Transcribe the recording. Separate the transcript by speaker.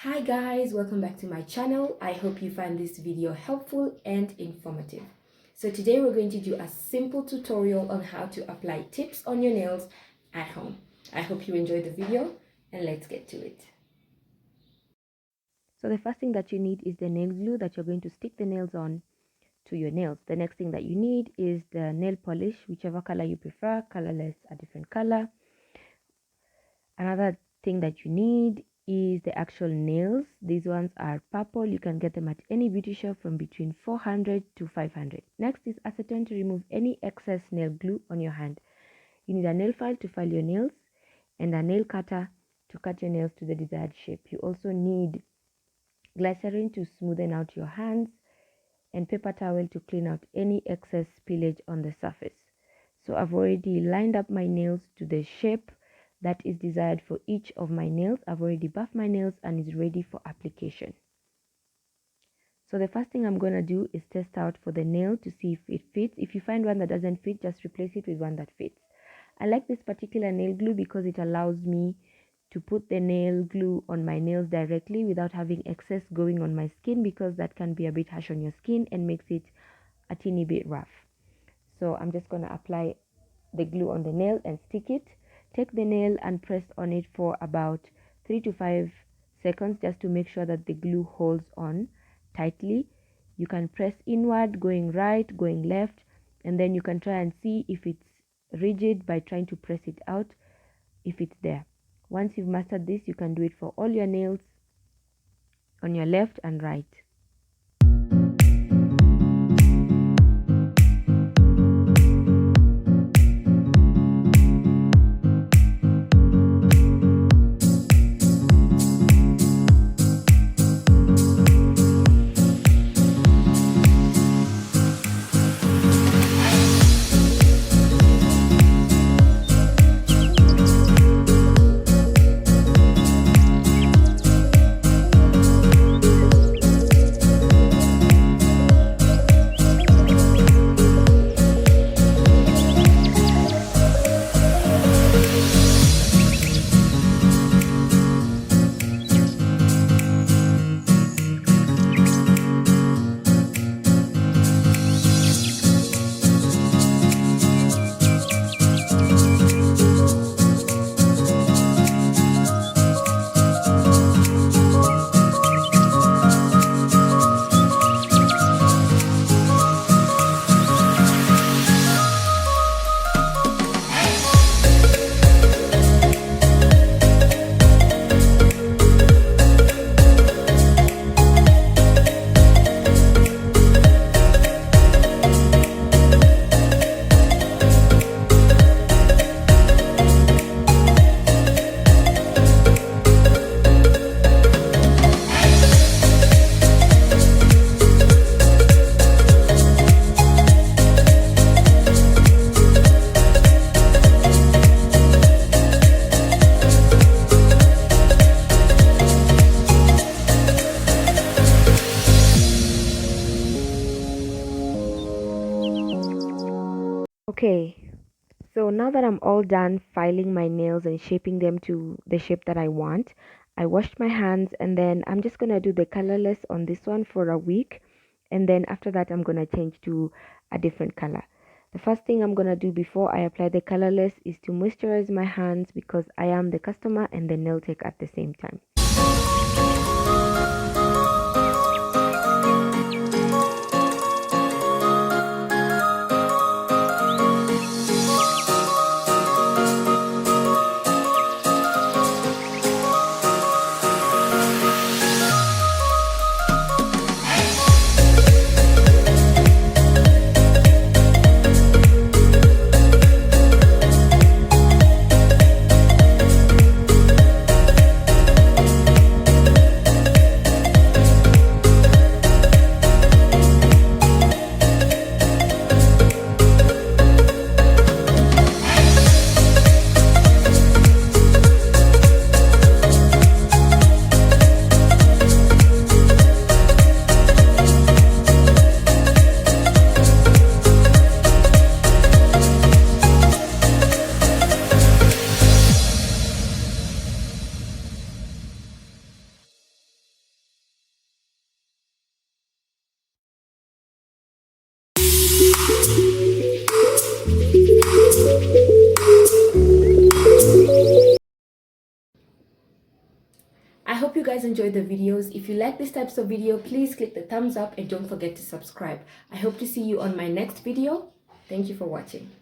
Speaker 1: Hi guys, welcome back to my channel. I hope you find this video helpful and informative. So today we're going to do a simple tutorial on how to apply tips on your nails at home. I hope you enjoyed the video and let's get to it. So the first thing that you need is the nail glue that you're going to stick the nails on to your nails. The next thing that you need is the nail polish, whichever color you prefer, colorless, a different color. Another thing that you need is the actual nails. These ones are purple. You can get them at any beauty shop from between 400 to 500. Next is acetone to remove any excess nail glue on your hand. You need a nail file to file your nails and a nail cutter to cut your nails to the desired shape. You also need glycerin to smoothen out your hands and paper towel to clean out any excess spillage on the surface. So I've already lined up my nails to the shape that is desired for each of my nails. I've already buffed my nails and is ready for application. So the first thing I'm going to do is test out for the nail to see if it fits. If you find one that doesn't fit, just replace it with one that fits. I like this particular nail glue because it allows me to put the nail glue on my nails directly without having excess going on my skin, because that can be a bit harsh on your skin and makes it a teeny bit rough. So I'm just going to apply the glue on the nail and stick it. Take the nail and press on it for about 3 to 5 seconds just to make sure that the glue holds on tightly. You can press inward, going right, going left, and then you can try and see if it's rigid by trying to press it out if it's there. Once you've mastered this, you can do it for all your nails on your left and right. Okay, so now that I'm all done filing my nails and shaping them to the shape that I want, I washed my hands, and then I'm just gonna do the colorless on this one for a week, and then after that I'm gonna change to a different color. The first thing I'm gonna do before I apply the colorless is to moisturize my hands, because I am the customer and the nail tech at the same time. hope you guys enjoyed the videos. If you like these types of video, please click the thumbs up and don't forget to subscribe. I hope to see you on my next video. Thank you for watching.